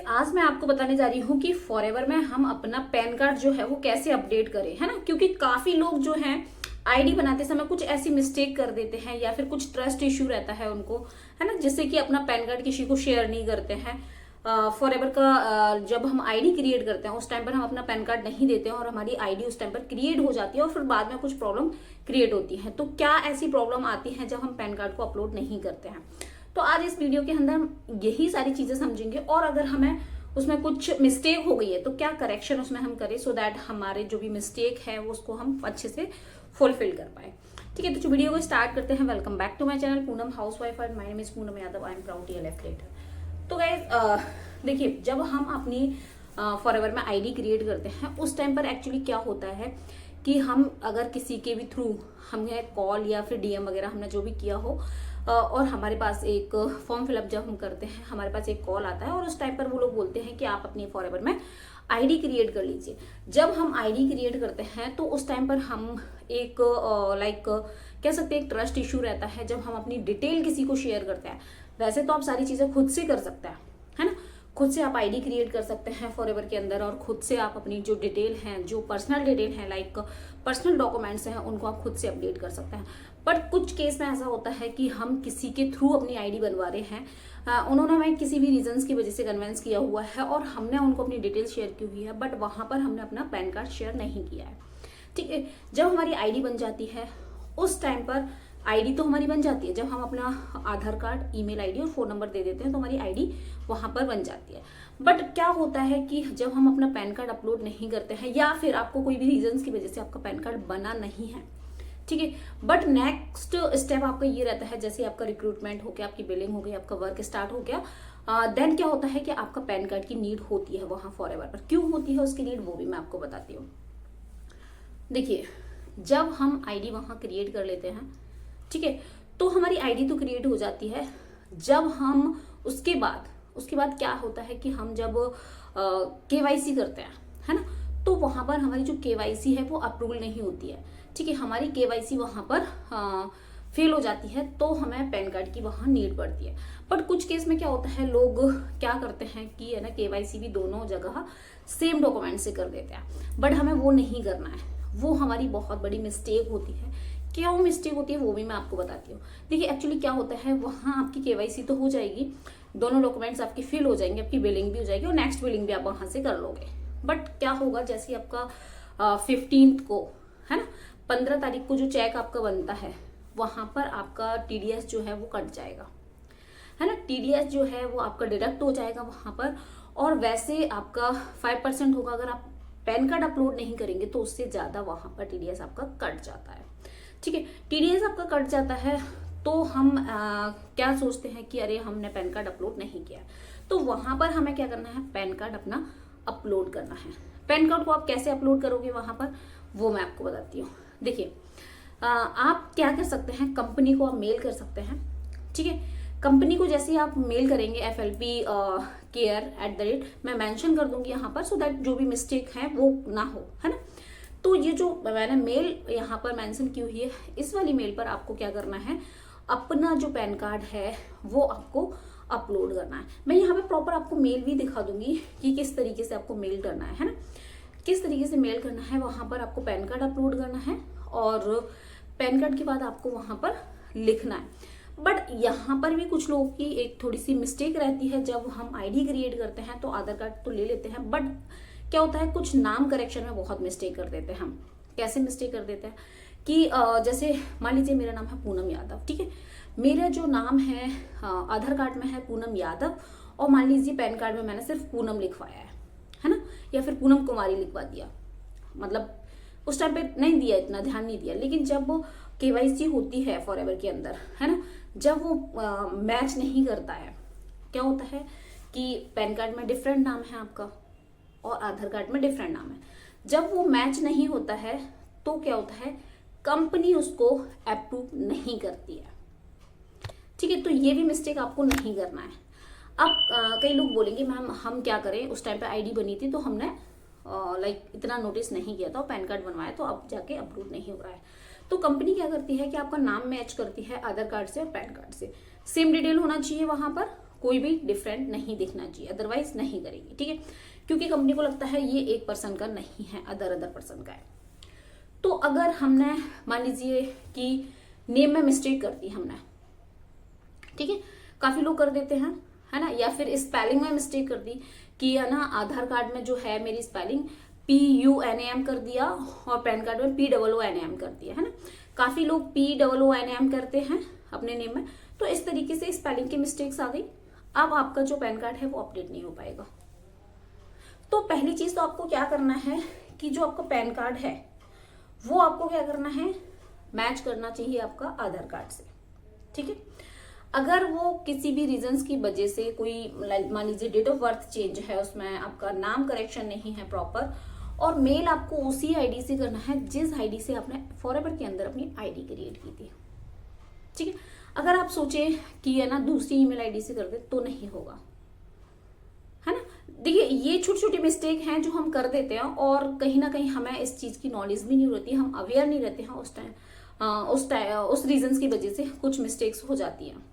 आज मैं आपको बताने जा रही हूँ कि फॉरएवर में हम अपना पैन कार्ड जो है वो कैसे अपडेट करें, है ना। क्योंकि काफी लोग जो हैं आईडी बनाते समय कुछ ऐसी मिस्टेक कर देते हैं या फिर कुछ ट्रस्ट इश्यू रहता है उनको, है ना, जिससे कि अपना पैन कार्ड किसी को शेयर नहीं करते हैं। फॉरएवर का जब हम आईडी क्रिएट करते हैं उस टाइम पर हम अपना पैन कार्ड नहीं देते हैं और हमारी आईडी उस टाइम पर क्रिएट हो जाती है और फिर बाद में कुछ प्रॉब्लम क्रिएट होती है। तो क्या ऐसी प्रॉब्लम आती है जब हम पैन कार्ड को अपलोड नहीं करते हैं? तो आज इस वीडियो के अंदर हम यही सारी चीजें समझेंगे और अगर हमें उसमें कुछ मिस्टेक हो गई है तो क्या करेक्शन उसमें हम करें सो दैट हमारे जो भी मिस्टेक है वो उसको हम अच्छे से फुलफिल कर पाए। ठीक है, तो वीडियो को स्टार्ट करते हैं। Welcome back to my channel Poonam housewife और my name is Poonam Yadav. I am proud TLF creator. तो गाइस देखिए, जब हम अपनी फॉरएवर में आईडी क्रिएट करते हैं उस टाइम पर एक्चुअली क्या होता है कि हम अगर किसी के भी थ्रू हमने कॉल या फिर डीएम वगैरह हमने जो भी किया हो और हमारे पास एक फॉर्म फिलअप जब हम करते हैं हमारे पास एक कॉल आता है और उस टाइम पर वो लोग बोलते हैं कि आप अपनी फॉरएवर में आईडी क्रिएट कर लीजिए। जब हम आईडी क्रिएट करते हैं तो उस टाइम पर हम एक कह सकते हैं एक ट्रस्ट इशू रहता है जब हम अपनी डिटेल किसी को शेयर करते हैं। वैसे तो आप सारी चीजें खुद से कर सकते हैं, है ना, खुद से आप आईडी क्रिएट कर सकते हैं फॉरएवर के अंदर और खुद से आप अपनी जो डिटेल हैं, जो पर्सनल डिटेल है लाइक पर्सनल डॉक्यूमेंट्स हैं, उनको आप खुद से अपडेट कर सकते हैं। बट कुछ केस में ऐसा होता है कि हम किसी के थ्रू अपनी आईडी बनवा रहे हैं, उन्होंने हमें किसी भी रीजंस की वजह से कन्विंस किया हुआ है और हमने उनको अपनी डिटेल शेयर की हुई है, बट वहां पर हमने अपना पैन कार्ड शेयर नहीं किया है। ठीक है, जब हमारी आईडी बन जाती है उस टाइम पर आईडी तो हमारी बन जाती है। जब हम अपना आधार कार्ड, ईमेल आईडी और फोन नंबर दे देते हैं तो हमारी आईडी वहां पर बन जाती है। बट क्या होता है कि जब हम अपना पैन कार्ड अपलोड नहीं करते हैं या फिर आपको कोई भी रीजंस की वजह से आपका पैन कार्ड बना नहीं है, ठीक है, बट नेक्स्ट स्टेप आपका ये रहता है, जैसे आपका रिक्रूटमेंट हो गया, आपकी बिलिंग हो गई, आपका वर्क स्टार्ट हो गया, देन क्या होता है कि आपका पैन कार्ड की नीड होती है वहां फॉरएवर पर। क्यों होती है उसकी नीड वो भी मैं आपको बताती हूँ। देखिए, जब हम आईडी वहां क्रिएट कर लेते हैं, ठीक है, तो हमारी आईडी तो क्रिएट हो जाती है। जब हम उसके बाद क्या होता है कि हम जब केवाईसी करते हैं, है ना, तो वहां पर हमारी जो केवाईसी है वो अप्रूवल नहीं होती है। ठीक है, हमारी केवाईसी वहां पर फेल हो जाती है तो हमें पैन कार्ड की वहां नीड पड़ती है। बट कुछ केस में क्या होता है, लोग क्या करते हैं कि है ना केवाईसी भी दोनों जगह सेम डॉक्यूमेंट से कर देते हैं, बट हमें वो नहीं करना है। वो हमारी बहुत बड़ी मिस्टेक होती है। क्या वो मिस्टेक होती है वो भी मैं आपको बताती हूँ। देखिए, एक्चुअली क्या होता है, वहां आपकी केवाईसी तो हो जाएगी, दोनों डॉक्यूमेंट्स आपके फिल हो जाएंगे, आपकी बिलिंग भी हो जाएगी और नेक्स्ट बिलिंग भी आप वहां से कर लोगे। बट क्या होगा, जैसे आपका 15 को, है ना, 15 तारीख को जो चेक आपका बनता है वहां पर आपका टीडीएस जो है वो कट जाएगा, है ना, टीडीएस जो है वो आपका डिडक्ट हो जाएगा वहां पर। और वैसे आपका 5% होगा, अगर आप पैन कार्ड अपलोड नहीं करेंगे तो उससे ज्यादा वहां पर टीडीएस आपका कट जाता है। ठीक है, टीडीएस आपका कट जाता है तो हम क्या सोचते हैं कि अरे हमने पैन कार्ड अपलोड नहीं किया, तो वहां पर हमें क्या करना है, पैन कार्ड अपना अपलोड करना है। पैन कार्ड को आप कैसे अपलोड करोगे वहां पर वो मैं आपको बताती हूँ। देखिए, आप क्या कर सकते हैं, कंपनी को आप मेल कर सकते हैं। ठीक है, कंपनी को जैसे आप मेल करेंगे FLP care@, मैं मेंशन कर दूंगी यहाँ पर सो दैट जो भी मिस्टेक है वो ना हो, है ना। तो ये जो मैंने मेल यहाँ पर मेंशन की हुई है, इस वाली मेल पर आपको क्या करना है, अपना जो पैन कार्ड है वो आपको अपलोड करना है। मैं यहाँ पे प्रॉपर आपको मेल भी दिखा दूंगी कि किस तरीके से आपको मेल करना है ना, किस तरीके से मेल करना है। वहां पर आपको पैन कार्ड अपलोड करना है और पैन कार्ड के बाद आपको वहां पर लिखना है। बट यहाँ पर भी कुछ लोगों की एक थोड़ी सी मिस्टेक रहती है, जब हम आईडी क्रिएट करते हैं तो आधार कार्ड तो ले लेते हैं, बट क्या होता है कुछ नाम करेक्शन में बहुत मिस्टेक कर देते हैं हम। कैसे मिस्टेक कर देते हैं कि जैसे मान लीजिए मेरा नाम है पूनम यादव, ठीक है, मेरा जो नाम है आधार कार्ड में है पूनम यादव और मान लीजिए पैन कार्ड में मैंने सिर्फ पूनम लिखवाया है ना, या फिर पूनम कुमारी लिखवा दिया, मतलब उस टाइम पे नहीं दिया, इतना ध्यान नहीं दिया। लेकिन जब वो केवाईसी होती है फॉरएवर के अंदर, है ना, जब वो मैच नहीं करता है, क्या होता है कि पैन कार्ड में डिफरेंट नाम है आपका और आधार कार्ड में डिफरेंट नाम है। जब वो मैच नहीं होता है तो क्या होता है, कंपनी उसको अप्रूव नहीं करती है। ठीक है, तो ये भी मिस्टेक आपको नहीं करना है। अब कई लोग बोलेंगे मैम हम क्या करें, उस टाइम पे आईडी बनी थी तो हमने इतना नोटिस नहीं किया था, पैन कार्ड बनवाया तो अब जाके अपलोड नहीं हो रहा है। तो कंपनी क्या करती है कि आपका नाम मैच करती है आधार कार्ड से और पैन कार्ड से, सेम डिटेल होना चाहिए वहां पर, कोई भी डिफरेंट नहीं दिखना चाहिए, अदरवाइज नहीं करेगी, ठीक है, क्योंकि कंपनी को लगता है ये एक पर्सन का नहीं है, अदर पर्सन का है। तो अगर हमने मान लीजिए कि नेम में मिस्टेक कर दी हमने, ठीक है, काफी लोग कर देते हैं, है ना, या फिर स्पेलिंग में मिस्टेक कर दी कि है ना आधार कार्ड में जो है मेरी स्पेलिंग PUNAM कर दिया और पैन कार्ड में POONAM कर दिया, है ना, काफी लोग POONAM करते हैं अपने नेम में, तो इस तरीके से स्पेलिंग की मिस्टेक्स आ गई। अब आपका जो पैन कार्ड है वो अपडेट नहीं हो पाएगा। तो पहली चीज तो आपको क्या करना है कि जो आपका पैन कार्ड है वो आपको क्या करना है, मैच करना चाहिए आपका आधार कार्ड से, ठीक है। अगर वो किसी भी रीजंस की वजह से कोई मान लीजिए डेट ऑफ बर्थ चेंज है, उसमें आपका नाम करेक्शन नहीं है प्रॉपर, और मेल आपको उसी आईडी से करना है जिस आईडी से आपने फॉरएवर के अंदर अपनी आईडी क्रिएट की थी, ठीक है। अगर आप सोचे कि है ना दूसरी ईमेल आईडी से कर दे तो नहीं होगा, है ना। देखिए ये छोटी छोटी मिस्टेक हैं जो हम कर देते हैं और कहीं ना कहीं हमें इस चीज की नॉलेज भी नहीं होती, हम अवेयर नहीं रहते हैं उस टाइम उस रीजंस की वजह से कुछ मिस्टेक्स हो जाती हैं,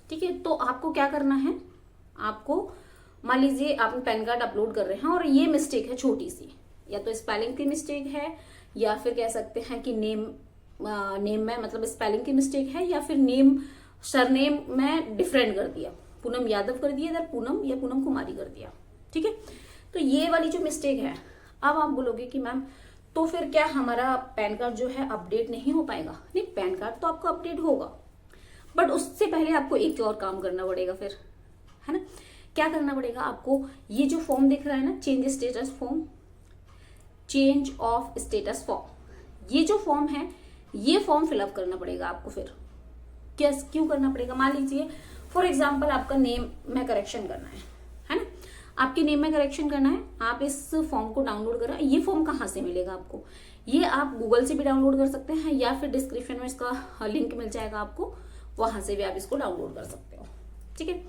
ठीक है। तो आपको क्या करना है, आपको मान लीजिए आप पैन कार्ड अपलोड कर रहे हैं और ये मिस्टेक है छोटी सी, या तो स्पेलिंग की मिस्टेक है या फिर कह सकते हैं कि नेम में मतलब स्पेलिंग की मिस्टेक है, या फिर नेम सरनेम में डिफरेंट कर दिया, पूनम यादव कर दिया, इधर पूनम या पूनम कुमारी कर दिया, ठीक है। तो ये वाली जो मिस्टेक है, अब आप बोलोगे कि मैम तो फिर क्या हमारा पैन कार्ड जो है अपडेट नहीं हो पाएगा? नहीं, पैन कार्ड तो आपका अपडेट होगा, बट उससे पहले आपको एक और काम करना पड़ेगा फिर, है ना। क्या करना पड़ेगा आपको, ये जो फॉर्म दिख रहा है ना, change status form, change of status form, ये जो फॉर्म है ये फॉर्म फिलअप करना पड़ेगा आपको। फिर क्या क्यों करना पड़ेगा, मान लीजिए फॉर एग्जाम्पल आपका नेम में करेक्शन करना है ना, आपके नेम में करेक्शन करना है, आप इस फॉर्म को डाउनलोड करें। ये फॉर्म कहाँ से मिलेगा आपको, ये आप गूगल से भी डाउनलोड कर सकते हैं या फिर डिस्क्रिप्शन में इसका लिंक मिल जाएगा आपको, वहां से भी आप इसको डाउनलोड कर सकते हो, ठीक है।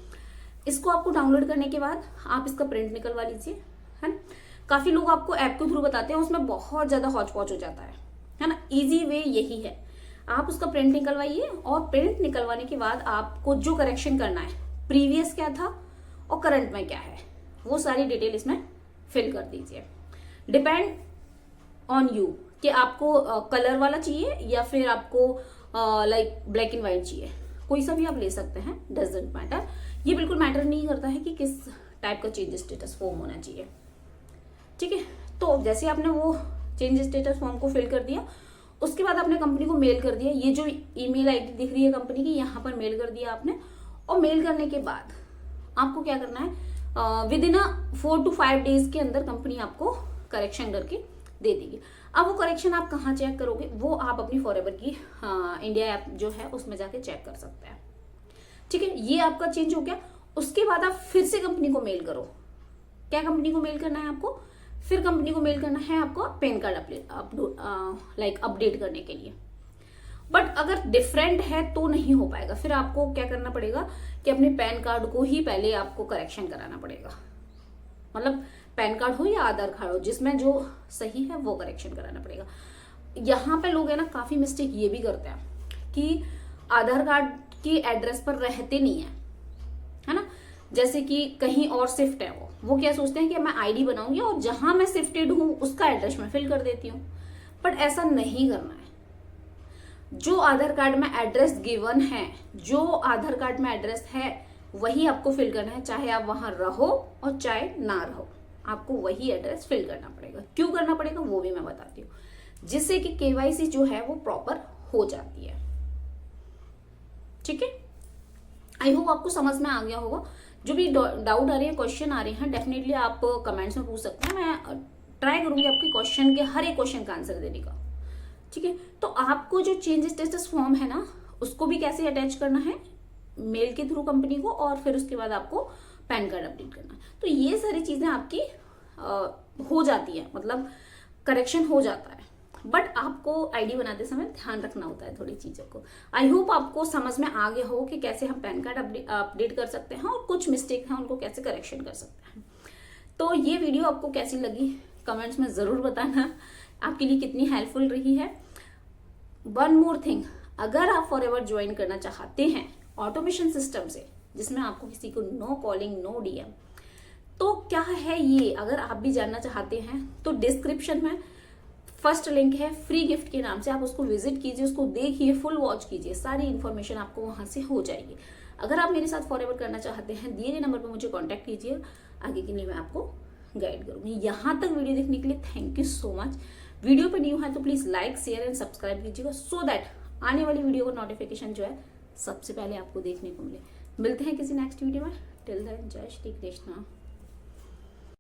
इसको आपको डाउनलोड करने के बाद आप इसका प्रिंट निकलवा लीजिए, है ना। काफी लोग आपको ऐप के थ्रू बताते हैं, उसमें बहुत ज्यादा हौच पौच हो जाता है ना। इजी वे यही है, आप उसका प्रिंट निकलवाइए और प्रिंट निकलवाने के बाद आपको जो करेक्शन करना है, प्रीवियस क्या था और करंट में क्या है, वो सारी डिटेल इसमें फिल कर दीजिए। डिपेंड ऑन यू कि आपको कलर वाला चाहिए या फिर आपको लाइक ब्लैक एंड व्हाइट चाहिए, कोई सा भी आप ले सकते हैं, डजंट मैटर। ये बिल्कुल मैटर नहीं करता है कि किस टाइप का चेंज स्टेटस फॉर्म होना चाहिए, ठीक है। तो जैसे आपने वो चेंज स्टेटस फॉर्म को फिल कर दिया, उसके बाद आपने कंपनी को मेल कर दिया, ये जो ईमेल आईडी दिख रही है कंपनी की, यहाँ पर मेल कर दिया आपने। और मेल करने के बाद आपको क्या करना है, विद इन 4 to 5 days के अंदर कंपनी आपको करेक्शन करके दे देगी। अब वो करेक्शन आप कहाँ चेक करोगे, वो आप अपनी फॉरएवर की इंडिया ऐप जो है उसमें जाके चेक कर सकते हैं, ठीक है। ये आपका चेंज हो गया। उसके बाद आप फिर से कंपनी को मेल करो। क्या कंपनी को मेल करना है आपको, फिर कंपनी को मेल करना है आपको पैन कार्ड अपडेट करने के लिए। बट अगर डिफरेंट है तो नहीं हो पाएगा, फिर आपको क्या करना पड़ेगा कि अपने पैन कार्ड को ही पहले आपको करेक्शन कराना पड़ेगा। मतलब पैन कार्ड हो या आधार कार्ड हो, जिसमें जो सही है वो करेक्शन कराना पड़ेगा। यहाँ पे लोग है ना काफी मिस्टेक ये भी करते हैं कि आधार कार्ड की एड्रेस पर रहते नहीं है ना, जैसे कि कहीं और शिफ्ट है वो क्या सोचते हैं कि मैं आईडी बनाऊंगी और जहां मैं शिफ्टेड हूं उसका एड्रेस मैं फिल कर देती हूँ। बट ऐसा नहीं करना है। जो आधार कार्ड में एड्रेस गिवन है, जो आधार कार्ड में एड्रेस है वही आपको फिल करना है, चाहे आप वहां रहो और चाहे ना रहो, आपको वही एड्रेस फिल करना पड़ेगा। क्यों करना पड़ेगा वो भी मैं बताती हूँ, जिससे कि केवाईसी जो है वो प्रॉपर हो जाती है, ठीक है। आई होप आपको समझ में आ गया होगा। जो भी डाउट आ रहे हैं, क्वेश्चन आ रहे हैं, डेफिनेटली आप कमेंट्स में पूछ सकते हैं। मैं ट्राई करूंगी आपके क्वेश्चन के हर एक क्वेश्चन का आंसर देने का, ठीक है। तो आपको जो चेंज स्टेटस फॉर्म है ना, उसको भी कैसे अटैच करना है, मेल के थ्रू कंपनी को, और फिर उसके बाद आपको पैन कार्ड अपडेट करना है। तो ये सारी चीजें आपकी हो जाती है, मतलब करेक्शन हो जाता है। बट आपको आईडी बनाते समय ध्यान रखना होता है थोड़ी चीजों को। आई होप आपको समझ में आ गया हो कि कैसे हम पैन कार्ड अपडेट कर सकते हैं और कुछ मिस्टेक है उनको कैसे करेक्शन कर सकते हैं। तो ये वीडियो आपको कैसी लगी कमेंट्स में जरूर बताना, आपके लिए कितनी हेल्पफुल रही है। वन मोर थिंग, अगर आप फॉरएवर ज्वाइन करना चाहते हैं ऑटोमेशन सिस्टम से, जिसमें आपको किसी को नो कॉलिंग नो डीएम। तो क्या है ये, अगर आप भी जानना चाहते हैं तो डिस्क्रिप्शन में फर्स्ट लिंक है फ्री गिफ्ट के नाम से, आप उसको विजिट कीजिए, उसको देखिए, फुल वॉच कीजिए, सारी इन्फॉर्मेशन आपको वहां से हो जाएगी। अगर आप मेरे साथ फॉरएवर करना चाहते हैं, दिए गए नंबर पर मुझे कॉन्टैक्ट कीजिए, आगे के लिए मैं आपको गाइड करूंगी। यहाँ तक वीडियो देखने के लिए thank you so much. Video पर न्यू है तो please like share and subscribe कीजिएगा, सो दैट आने वाली वीडियो का नोटिफिकेशन जो है सबसे पहले आपको देखने को मिले। मिलते हैं किसी नेक्स्ट वीडियो में। टिल देन जय श्री कृष्णा।